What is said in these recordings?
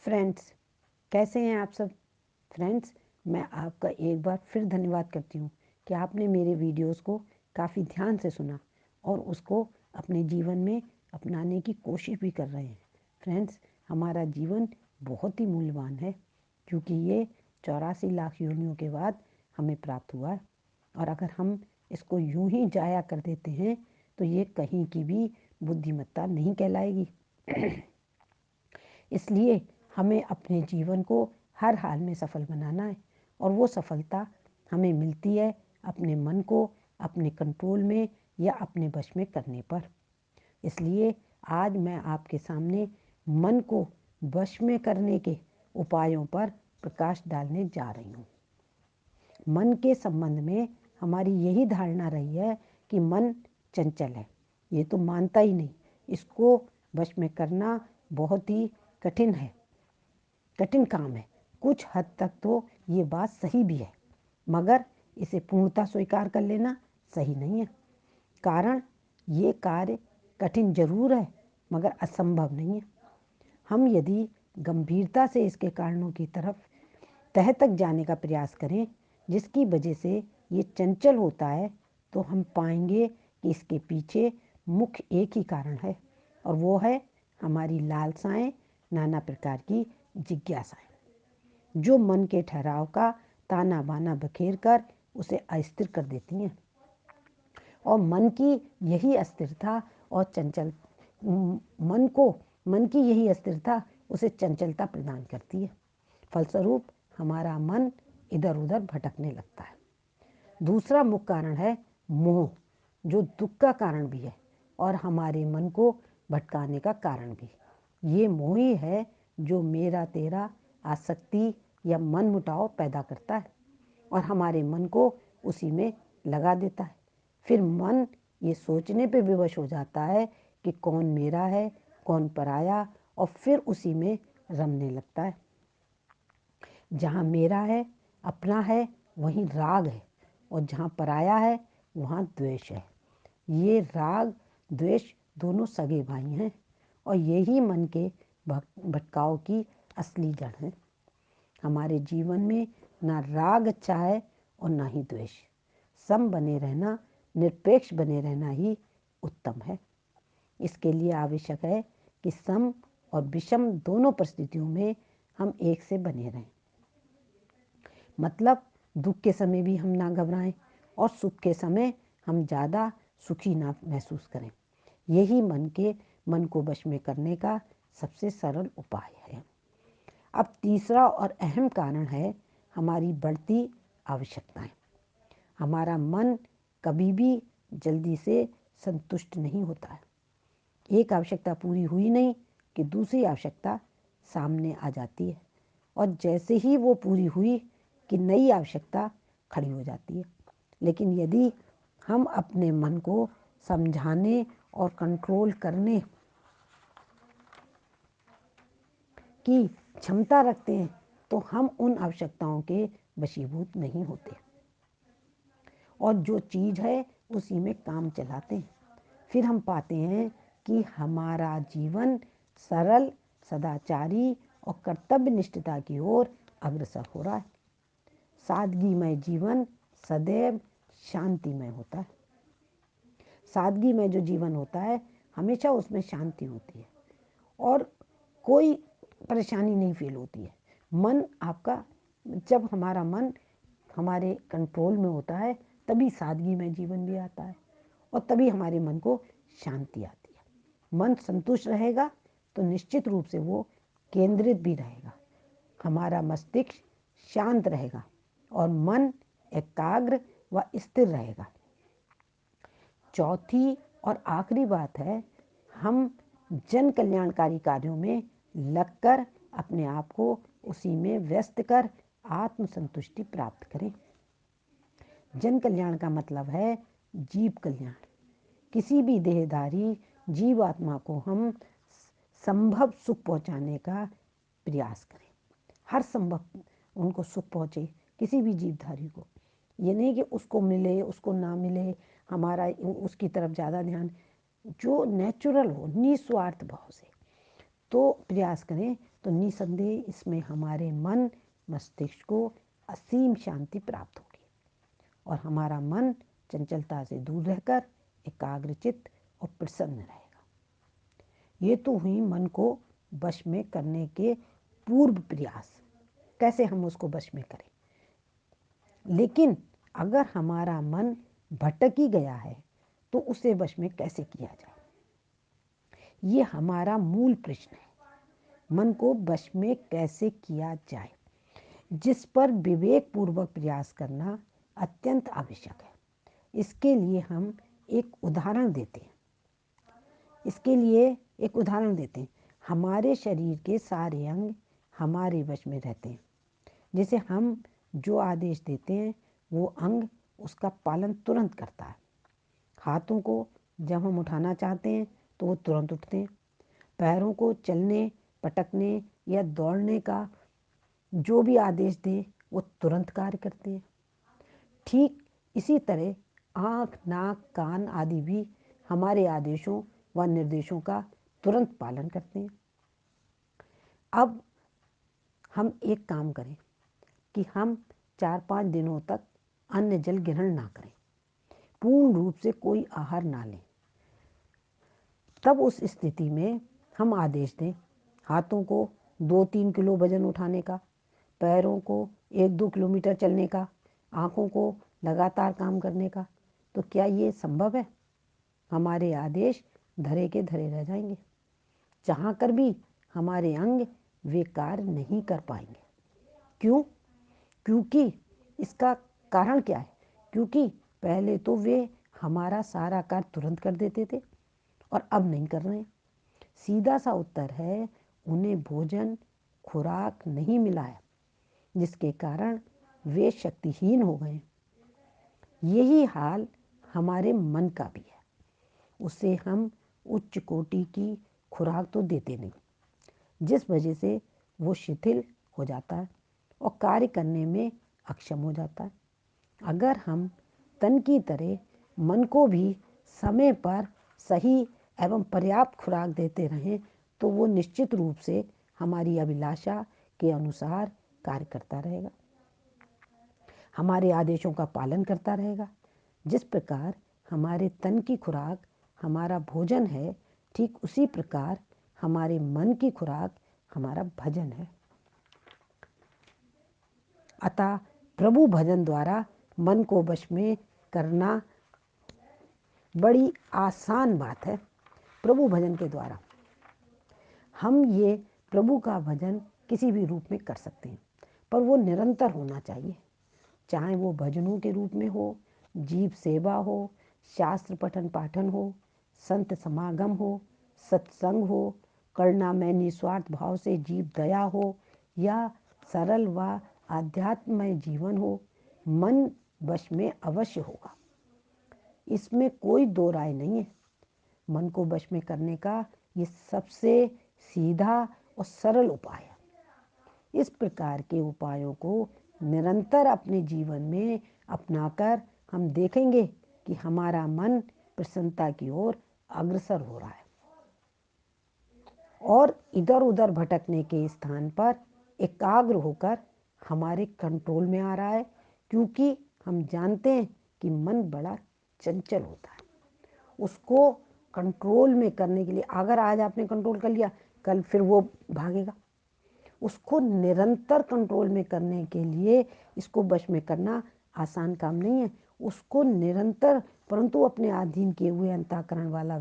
Friends, कैसे हैं आप सब। फ्रेंड्स, मैं आपका एक बार फिर धन्यवाद करती हूँ कि आपने मेरे वीडियोस को काफ़ी ध्यान से सुना और उसको अपने जीवन में अपनाने की कोशिश भी कर रहे हैं। फ्रेंड्स, हमारा जीवन बहुत ही मूल्यवान है क्योंकि ये 84 लाख योनियों के बाद हमें प्राप्त हुआ है और अगर हम इसको यूं ही जाया कर देते हैं तो ये कहीं की भी बुद्धिमत्ता नहीं कहलाएगी। इसलिए हमें अपने जीवन को हर हाल में सफल बनाना है और वो सफलता हमें मिलती है अपने मन को अपने कंट्रोल में या अपने वश में करने पर। इसलिए आज मैं आपके सामने मन को वश में करने के उपायों पर प्रकाश डालने जा रही हूँ। मन के संबंध में हमारी यही धारणा रही है कि मन चंचल है, ये तो मानता ही नहीं, इसको वश में करना बहुत ही कठिन काम है। कुछ हद तक तो ये बात सही भी है, मगर इसे पूर्णतः स्वीकार कर लेना सही नहीं है। कारण ये कार्य कठिन जरूर है मगर असंभव नहीं है। हम यदि गंभीरता से इसके कारणों की तरफ तह तक जाने का प्रयास करें जिसकी वजह से ये चंचल होता है तो हम पाएंगे कि इसके पीछे मुख्य एक ही कारण है और वो है हमारी लालसाएं, नाना प्रकार की जिज्ञासाएं जो मन के ठहराव का ताना बाना बखेर कर उसे अस्थिर कर देती हैं। और मन की यही अस्थिरता और चंचल मन की यही अस्थिरता उसे चंचलता प्रदान करती है। फलस्वरूप हमारा मन इधर उधर भटकने लगता है। दूसरा मुख्य कारण है मोह, जो दुख का कारण भी है और हमारे मन को भटकाने का कारण भी। ये मोह ही है जो मेरा तेरा आसक्ति या मन मुटाव पैदा करता है और हमारे मन को उसी में लगा देता है। फिर मन ये सोचने पे विवश हो जाता है कि कौन मेरा है कौन पराया और फिर उसी में रमने लगता है। जहाँ मेरा है अपना है वहीं राग है और जहाँ पराया है वहाँ द्वेष है। ये राग द्वेष दोनों सगे भाई हैं और यही मन के भटकाव की असली जड़ है। हमारे जीवन में ना राग अच्छा है और ना ही द्वेष। सम बने रहना, निरपेक्ष बने रहना ही उत्तम है। इसके लिए आवश्यक है कि सम और विषम दोनों परिस्थितियों में हम एक से बने रहें। मतलब दुख के समय भी हम ना घबराएं और सुख के समय हम ज़्यादा सुखी ना महसूस करें। यही मन को वश में करने का सबसे सरल उपाय है। अब तीसरा और अहम कारण है हमारी बढ़ती आवश्यकताएं। हमारा मन कभी भी जल्दी से संतुष्ट नहीं होता है। एक आवश्यकता पूरी हुई नहीं कि दूसरी आवश्यकता सामने आ जाती है और जैसे ही वो पूरी हुई कि नई आवश्यकता खड़ी हो जाती है। लेकिन यदि हम अपने मन को समझाने और कंट्रोल करने की क्षमता रखते हैं तो हम उन आवश्यकताओं के वशीभूत नहीं होते और जो चीज़ है उसी में काम चलाते हैं। फिर हम पाते हैं कि हमारा जीवन सरल, सदाचारी और कर्तव्य निष्ठता की ओर अग्रसर हो रहा है। सादगीमय जीवन सदैव शांतिमय होता है। सादगीमय जो जीवन होता है हमेशा उसमें शांति होती है और कोई परेशानी नहीं फील होती है। मन आपका, जब हमारा मन हमारे कंट्रोल में होता है तभी सादगी में जीवन भी आता है और तभी हमारे मन को शांति आती है। मन संतुष्ट रहेगा तो निश्चित रूप से वो केंद्रित भी रहेगा, हमारा मस्तिष्क शांत रहेगा और मन एकाग्र व स्थिर रहेगा। चौथी और आखिरी बात है, हम जन कल्याणकारी कार्यों में लगकर अपने आप को उसी में व्यस्त कर आत्मसंतुष्टि प्राप्त करें। जन कल्याण का मतलब है जीव कल्याण। किसी भी देहधारी जीवात्मा को हम संभव सुख पहुंचाने का प्रयास करें। हर संभव उनको सुख पहुंचे किसी भी जीवधारी को। ये नहीं कि उसको मिले उसको ना मिले, हमारा उसकी तरफ ज़्यादा ध्यान, जो नेचुरल हो निस्वार्थ भाव से। तो प्रयास करें तो निसंदेह इसमें हमारे मन मस्तिष्क को असीम शांति प्राप्त होगी और हमारा मन चंचलता से दूर रहकर एकाग्रचित्त और प्रसन्न रहेगा। ये तो हुई मन को वश में करने के पूर्व प्रयास, कैसे हम उसको वश में करें। लेकिन अगर हमारा मन भटक ही गया है तो उसे वश में कैसे किया जाए, ये हमारा मूल प्रश्न है। मन को वश में कैसे किया जाए, जिस पर विवेक पूर्वक प्रयास करना अत्यंत आवश्यक है। इसके लिए हम एक उदाहरण देते हैं। हमारे शरीर के सारे अंग हमारे वश में रहते हैं। जैसे हम जो आदेश देते हैं वो अंग उसका पालन तुरंत करता है। हाथों को जब हम उठाना चाहते हैं तो वो तुरंत उठते हैं। पैरों को चलने, पटकने या दौड़ने का जो भी आदेश दे वो तुरंत कार्य करते हैं। ठीक इसी तरह आँख, नाक, कान आदि भी हमारे आदेशों व निर्देशों का तुरंत पालन करते हैं। अब हम एक काम करें कि हम 4-5 दिनों तक अन्न जल ग्रहण ना करें, पूर्ण रूप से कोई आहार ना लें। तब उस स्थिति में हम आदेश दें हाथों को 2-3 किलो वजन उठाने का, पैरों को 1-2 किलोमीटर चलने का, आँखों को लगातार काम करने का, तो क्या ये संभव है? हमारे आदेश धरे के धरे रह जाएंगे। चाह कर भी हमारे अंग वे कार्य नहीं कर पाएंगे। क्यों? क्योंकि इसका कारण क्या है? क्योंकि पहले तो वे हमारा सारा कार्य तुरंत कर देते थे और अब नहीं कर रहे हैं। सीधा सा उत्तर है, उन्हें भोजन खुराक नहीं मिला है, जिसके कारण वे शक्तिहीन हो गए। यही हाल हमारे मन का भी है। उसे हम उच्च कोटि की खुराक तो देते नहीं, जिस वजह से वो शिथिल हो जाता है और कार्य करने में अक्षम हो जाता है। अगर हम तन की तरह मन को भी समय पर सही एवं पर्याप्त खुराक देते रहें तो वो निश्चित रूप से हमारी अभिलाषा के अनुसार कार्य करता रहेगा, हमारे आदेशों का पालन करता रहेगा। जिस प्रकार हमारे तन की खुराक हमारा भोजन है, ठीक उसी प्रकार हमारे मन की खुराक हमारा भजन है। अतः प्रभु भजन द्वारा मन को वश में करना बड़ी आसान बात है। प्रभु भजन के द्वारा हम ये प्रभु का भजन किसी भी रूप में कर सकते हैं, पर वो निरंतर होना चाहिए। चाहे वो भजनों के रूप में हो, जीव सेवा हो, शास्त्र पठन पाठन हो, संत समागम हो, सत्संग हो, करुणा में निस्वार्थ भाव से जीव दया हो, या सरल व आध्यात्ममय जीवन हो, मन वश में अवश्य होगा। इसमें कोई दो राय नहीं है। मन को वश में करने का ये सबसे सीधा और सरल उपाय है। इस प्रकार के उपायों को निरंतर अपने जीवन में अपनाकर हम देखेंगे कि हमारा मन प्रसन्नता की ओर अग्रसर हो रहा है और इधर उधर भटकने के स्थान पर एकाग्र होकर हमारे कंट्रोल में आ रहा है। क्योंकि हम जानते हैं कि मन बड़ा चंचल होता है। उसको कंट्रोल में करने के लिए, अगर आज आपने कंट्रोल कर लिया, कल फिर वो भागेगा। उसको निरंतर कंट्रोल में करने के लिए इसको वश में करना आसान काम नहीं है। उसको निरंतर, परंतु अपने अधीन किए हुए अंतःकरण वाला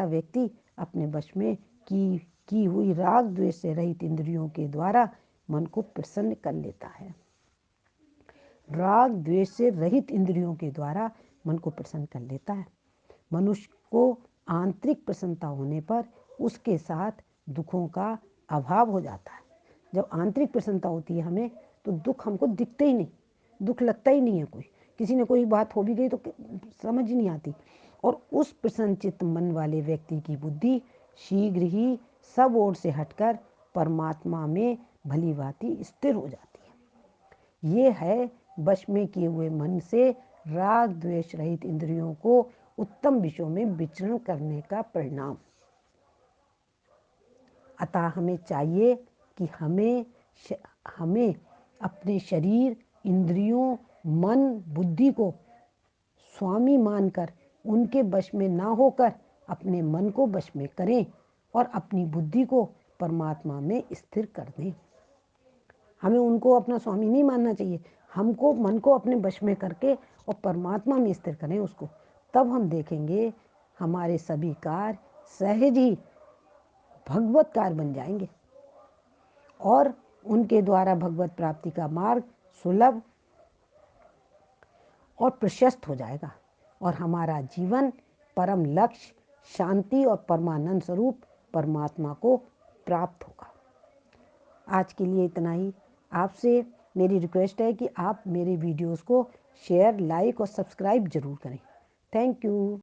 व्यक्ति अपने वश में की हुई राग द्वेष से रहित इंद्रियों के द्वारा मन को प्रसन्न कर लेता है। राग द्वेष से रहित इंद्रियों के द्वारा मन को प्रसन्न कर लेता है। मनुष्य को आंतरिक प्रसन्नता होने पर उसके साथ दुखों का अभाव हो जाता है। जब आंतरिक प्रसन्नता होती है हमें, तो दुख हमको दिखते ही नहीं, दुख लगता ही नहीं है। किसी ने कोई बात हो भी गई तो समझ ही नहीं आती। और उस प्रसन्नचित्त मन वाले व्यक्ति की बुद्धि शीघ्र ही सब ओर से हटकर परमात्मा में भली भांति स्थिर हो जाती है। ये है वश में किए हुए मन से राग द्वेष रहित इंद्रियों को उत्तम विषयों में विचरण करने का परिणाम। अतः हमें चाहिए कि हमें अपने शरीर, इंद्रियों, मन, बुद्धि को स्वामी मानकर उनके वश में ना होकर अपने मन को वश में करें और अपनी बुद्धि को परमात्मा में स्थिर कर दें। हमें उनको अपना स्वामी नहीं मानना चाहिए, हमको मन को अपने वश में करके और परमात्मा में स्थिर करें उसको। तब हम देखेंगे हमारे सभी कार्य सहज ही भगवत कार्य बन जाएंगे और उनके द्वारा भगवत प्राप्ति का मार्ग सुलभ और प्रशस्त हो जाएगा और हमारा जीवन परम लक्ष्य शांति और परमानंद स्वरूप परमात्मा को प्राप्त होगा। आज के लिए इतना ही। आपसे मेरी रिक्वेस्ट है कि आप मेरे वीडियोस को शेयर, लाइक और सब्सक्राइब जरूर करें। Thank you.